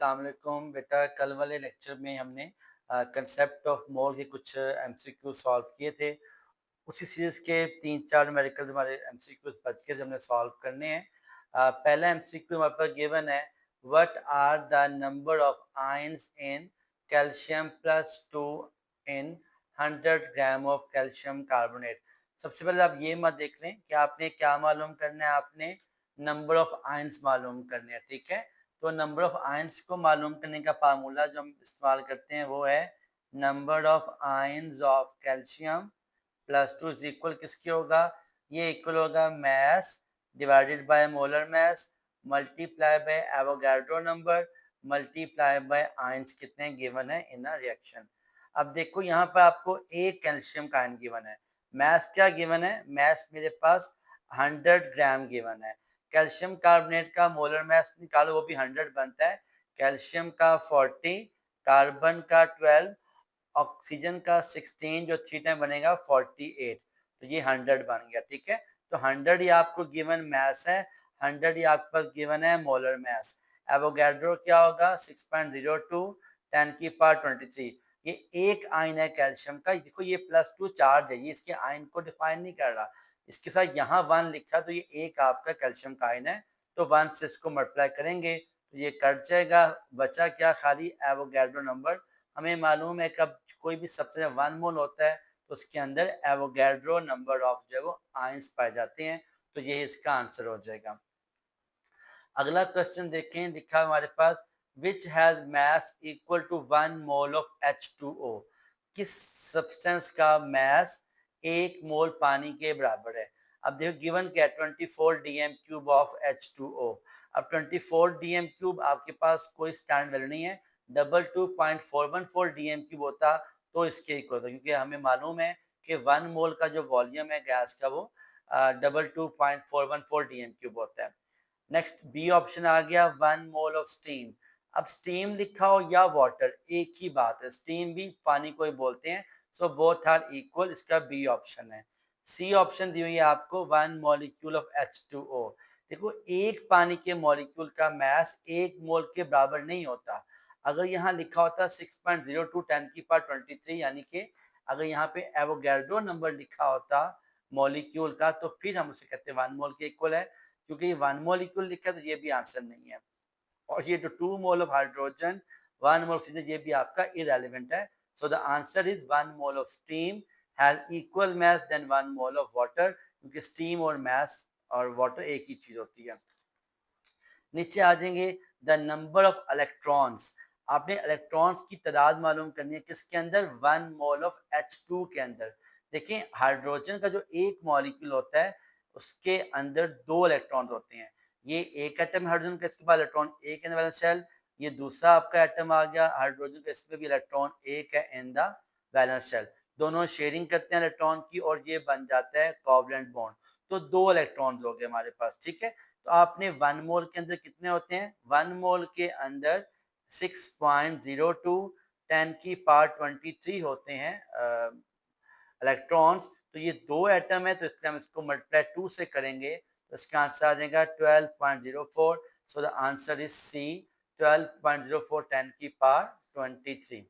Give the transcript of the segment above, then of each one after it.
अस्सलाम वालेकुम बेटा। कल वाले लेक्चर में हमने कंसेप्ट ऑफ मोल के कुछ एमसीक्यू सॉल्व किए थे। उसी सीरीज के 3-4 न्यूमेरिकल हमारे एमसीक्यूज बच के जो हमने सॉल्व करने हैं। पहला एमसीक्यू हमारे पास गिवन है, what are the number of ions in calcium plus 2 in 100 gram of calcium carbonate. सबसे पहले आप ये मत देख लें कि आपने क्या मालूम करना है, आपने नंबर ऑफ आयंस मालूम करने हैं। ठीक है, तो नंबर ऑफ आयंस को मालूम करने का फार्मूला जो हम इस्तेमाल करते हैं वो है number of ions of calcium plus 2 is equal किसके होगा, ये इक्वल होगा mess divided by molar mass multiply by Avogadro number multiply by ions कितने गिवन है इन अ रिएक्शन। अब देखो यहाँ पर आपको एक कैल्शियम का आयन गिवन है, मैस क्या गिवन है, मैस मेरे पास 100 ग्राम गिवन है। कैल्शियम कार्बोनेट का मोलर मैस निकालो, वो भी 100 बनता है। कैल्शियम का 40, कार्बन का 12, ऑक्सीजन का 16 जो 3 टाइम बनेगा 48, तो ये 100 बन गया। ठीक है, तो 100 ही आपको गिवन मैस है, 100 ही आपके पास गिवन है मोलर मैस। एवोगाड्रो क्या होगा 6.02 10 की पावर 23। ये एक आयन है कैल्शियम का। देखो ये +2 चार्ज है, ये इसके आयन को डिफाइन नहीं कर रहा, इसके साथ यहाँ 1 लिखा, तो ये एक आपका कैल्शियम का आयन है, तो 1 से इसको मल्टीप्लाई करेंगे तो ये कट जाएगा, बचा क्या खाली एवोगाड्रो नंबर। हमें मालूम है कब कोई भी सबसे 1 मोल होता है तो उसके अंदर एवोगाड्रो नंबर ऑफ जो है वो आयंस पाए जाते हैं, तो ये इसका आंसर हो जाएगा। अगला क्वेश्चन देखें, लिखा है हमारे पास which has mass equal to 1 mole of H2O। किस सब्सटेंस का मास 1 मोल पानी के बराबर है। अब देखो गिवन क्या है 24 डीएम क्यूब ऑफ H2O। अब 24 डीएम क्यूब आपके पास कोई स्टैंड वैल्यू नहीं है, 22.414 डीएम क्यूब होता तो इसके इक्वल होता, क्योंकि हमें मालूम है कि 1 मोल का जो वॉल्यूम है गैस का वो 22.414 डीएम क्यूब होता है। नेक्स्ट बी ऑप्शन आ गया 1 मोल ऑफ स्टीम। अब स्टीम लिखा हो या वाटर एक ही बात है, स्टीम भी पानी को ही बोलते हैं, सो बोथ आर इक्वल, इसका बी ऑप्शन है। सी ऑप्शन दी हुई है आपको 1 मॉलिक्यूल ऑफ H2O। देखो एक पानी के मॉलिक्यूल का मास 1 मोल के बराबर नहीं होता। अगर यहाँ लिखा होता 6.02 10 की पावर 23, यानी कि अगर यहाँ पे एवोगाड्रो नंबर लिखा होता मॉलिक्यूल का तो फिर हम उसे कहते हैं 1 मोल के इक्वल है, क्योंकि ये 1 मॉलिक्यूल लिखा है तो ये भी आंसर नहीं है। और ये जो 2 mole of hydrogen 1 mole oxygen ये भी आपका इरेलीवेंट है। So the answer is 1 mole of steam has equal mass than 1 mole of water, क्योंकि स्टीम और मास और वाटर एक ही चीज होती है। नीचे आ जाएंगे द नंबर ऑफ इलेक्ट्रॉन्स। आपने इलेक्ट्रॉन्स की तादाद मालूम करनी है किसके अंदर, 1 मोल ऑफ H2 के अंदर। देखिए हाइड्रोजन का जो एक मॉलिक्यूल होता है उसके अंदर 2 इलेक्ट्रॉन होते हैं। ये एक एटम हाइड्रोजन का, इसके पास इलेक्ट्रॉन एक है वैलेंस शेल। ये दूसरा आपका एटम आ गया हाइड्रोजन का, इसमें भी इलेक्ट्रॉन एक है इन द वैलेंस शेल। दोनों शेयरिंग करते हैं इलेक्ट्रॉन की और ये बन जाता है कोवलेंट बॉन्ड। तो 2 इलेक्ट्रॉन्स हो गए हमारे पास। ठीक है, तो आपने 1 मोल के अंदर कितने होते हैं, 1 मोल के अंदर 6.02 10 की पावर 23 होते हैं इलेक्ट्रॉन्स। तो ये 2 एटम है, तो इसलिए हम इसको मल्टीप्लाई 2 से करेंगे तो इसका आंसर आ जाएगा 12.04। So the answer is C 12.04 10 की पावर 23।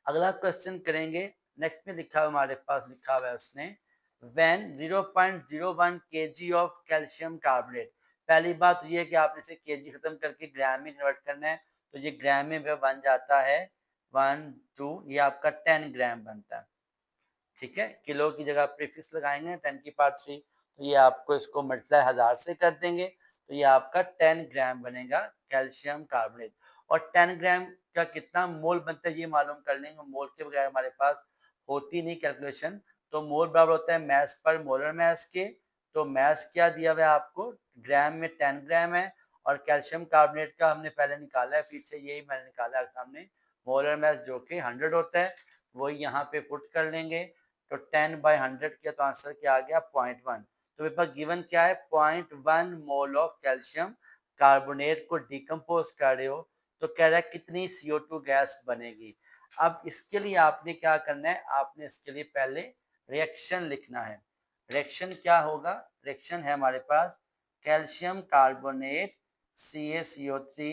अगला क्वेश्चन करेंगे, नेक्स्ट में लिखा हुआ हमारे पास लिखा हुआ है उसने when 0.01 kg of calcium carbonate. पहली बात तो ये है कि आपने इसे केजी खत्म करके ग्राम में कन्वर्ट करना है, तो ये ग्राम में बन जाता है 1 2, ये आपका 10 ग्राम बनता है। ठीक है, किलो की जगह प्रीफिक्स लगाएंगे 10 की पावर 3, तो ये आपको इसको मल्टीप्लाई 1000 से कर देंगे तो ये आपका 10 ग्राम बनेगा कैल्शियम कार्बोनेट। और 10 ग्राम का कितना मोल बनता है ये मालूम कर लेंगे, मोल के बगैर हमारे पास होती नहीं कैलकुलेशन। तो मोल बराबर होता है मैस पर मोलर मैस के, तो मैस क्या दिया हुआ है आपको, ग्राम में 10 ग्राम है, और कैल्शियम कार्बोनेट का हमने पहले निकाला है, पीछे यही मैंने निकाला है सामने, मोलर मैस जो कि 100 होता है, वही यहाँ पे पुट कर लेंगे। तो 10/100 किया तो आंसर क्या आ गया 0.1। तो मेरे पास गिवन क्या है 0.1 मोल ऑफ कैल्शियम कार्बोनेट को डिकम्पोज कर रहे हो, तो कह रहा है कितनी CO2 गैस बनेगी। अब इसके लिए आपने क्या करना है, आपने इसके लिए पहले रिएक्शन लिखना है। रिएक्शन क्या होगा, रिएक्शन है हमारे पास calcium carbonate CaCO3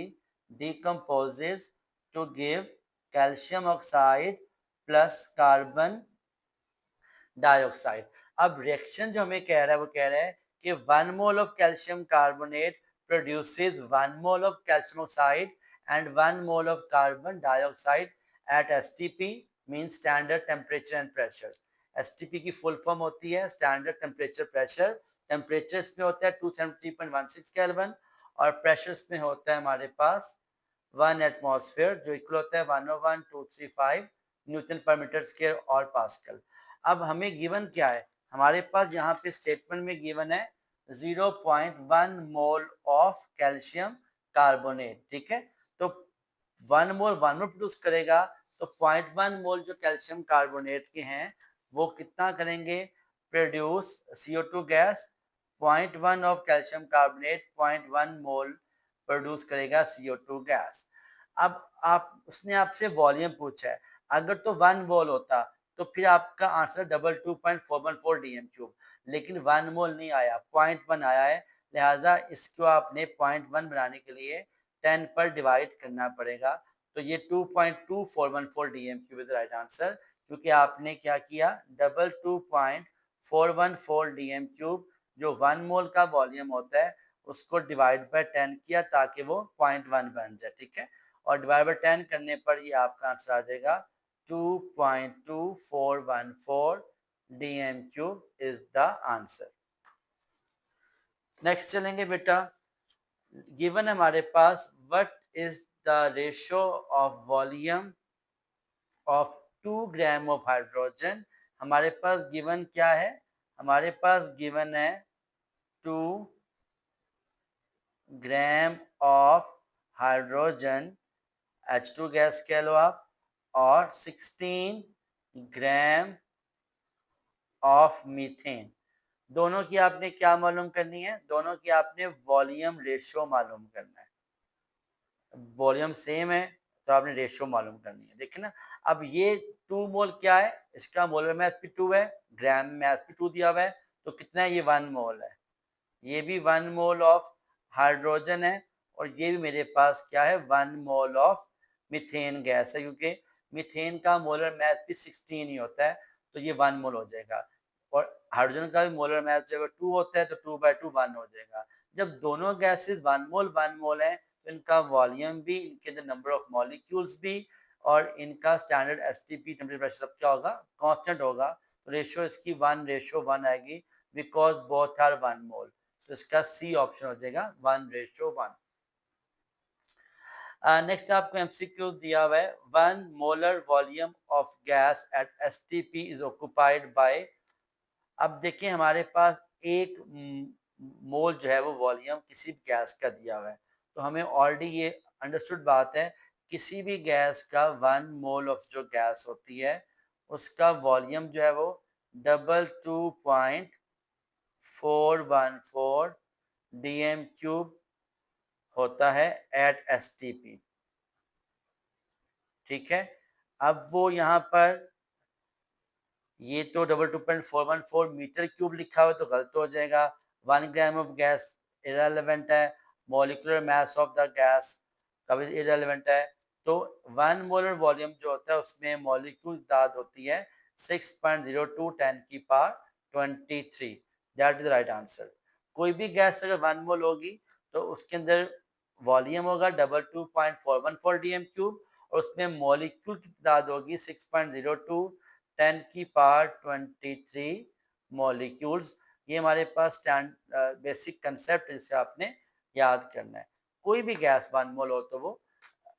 decomposes to give calcium oxide plus carbon dioxide. अब रिएक्शन जो हमें कह रहा है वो कह रहा है कि 1 mole of calcium carbonate produces 1 mole of calcium oxide and 1 mole of carbon dioxide at STP means standard temperature and pressure। STP की फुल फॉर्म होती है स्टैंडर्ड टेम्परेचर प्रेशर। टेम्परेचर इसमें होता है 273.16 केल्विन और प्रेशर इसमें होता है हमारे पास 1 एटमॉस्फेयर जो इक्वल होता है 101,235 न्यूटन पर मीटर स्क्वायर और पास्कल। अब हमें गिवन क्या है, हमारे पास यहाँ पे स्टेटमेंट में गिवन है 0.1 मोल ऑफ कैल्शियम कार्बोनेट। ठीक है, तो 1 मोल प्रोड्यूस करेगा तो 0.1 मोल जो कैल्शियम कार्बोनेट के हैं वो कितना करेंगे produce CO2 gas. 0.1 of calcium carbonate 0.1 mole produce करेगा CO2 गैस। अब आप उसने आपसे वॉल्यूम पूछा है, अगर तो 1 मोल होता तो फिर आपका आंसर 22.414 DM3, लेकिन 1 मोल नहीं आया, 0.1 आया है, लिहाजा इसको आपने 0.1 बनाने के लिए 10 पर डिवाइड करना पड़ेगा। तो ये 2.2414 DM3 इज राइट आंसर, क्योंकि आपने क्या किया 22.414 DM3 जो 1 मोल का वॉल्यूम होता है उसको डिवाइड बाय 10 किया ताकि वो 0.1 बन जाए। ठीक है, और डिवाइड बाय 10 करने पर ये आपका आंसर आ जाएगा 2.2414 DM3 is the answer. Next चलेंगे बेटा, गिवन हमारे पास what is the ratio of volume of 2 gram of hydrogen. हमारे पास गिवन क्या है, हमारे पास गिवन है 2 gram of hydrogen H2 gas कह लो आप, और 16 ग्राम ऑफ मीथेन। दोनों की आपने क्या मालूम करनी है, दोनों की आपने वॉल्यूम रेशियो मालूम करना है। वॉल्यूम सेम है तो आपने रेशियो मालूम करनी है। देखिए ना, अब ये 2 मोल क्या है, इसका मोलर मास भी 2 है, ग्राम मास भी 2 दिया हुआ है, तो कितना है ये 1 मोल है। ये भी 1 मोल ऑफ हाइड्रोजन है और ये भी मेरे पास क्या है 1 मोल ऑफ मीथेन गैस है, क्योंकि मीथेन का मोलर मास भी 16 ही होता है, तो ये 1 मोल हो जाएगा। और हाइड्रोजन का भी मोलर मास जब 2 होता है तो 2/2 1 हो जाएगा। जब दोनों गैसेस 1 मोल है तो इनका वॉल्यूम भी, इनके अंदर नंबर ऑफ मॉलिक्यूल्स भी और इनका स्टैंडर्ड STP टेम्परेचर प्रेशर सब क्या होगा कांस्टेंट होगा। तो रेशियो इसकी 1:1 आएगी बिकॉज बोथ आर 1 मोल। तो इसका सी ऑप्शन हो जाएगा 1:1। नेक्स्ट आपको MCQ दिया हुआ है 1 molar volume of gas at STP is occupied by. अब देखिए हमारे पास एक मोल जो है वो वॉल्यूम किसी भी गैस का दिया हुआ है, तो हमें ऑलरेडी ये अंडरस्टूड बात है किसी भी गैस का 1 मोल ऑफ जो गैस होती है उसका वॉल्यूम जो है वो 22.414 DM3 होता है एट STP। ठीक है, अब वो यहाँ पर ये तो 22.414 मीटर क्यूब लिखा हुआ तो गलत हो जाएगा। 1 ग्राम ऑफ गैस इररेलेवेंट है, molecular mass of the gas का भी इररेलेवेंट है। तो 1 मोलर वॉल्यूम जो होता है उसमें मॉलिक्यूल तादाद होती है 6.02 10 की power 23। That is right answer. कोई भी गैस अगर 1 मोल होगी तो उसके अंदर वॉल्यूम होगा 22.414 DM3 और उसमें मॉलिक्यूल की तादाद होगी 6.02 10 की पावर 23 मॉलिक्यूल्स। ये हमारे पास स्टैंड बेसिक कंसेप्ट जिसे आपने याद करना है। कोई भी गैस 1 मोल हो तो वो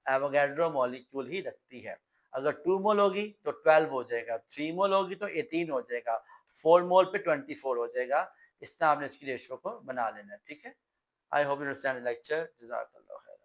एवोगैड्रो मॉलिक्यूल ही रखती है। अगर 2 मोल होगी तो 12 हो जाएगा, 3 मोल होगी तो 18 हो जाएगा, 4 मोल पे 24 हो जाएगा। इस तरह आपने इसकी रेशियो को बना लेना है। ठीक है, I hope you understand the lecture. जज़ाकल्लाह खैर।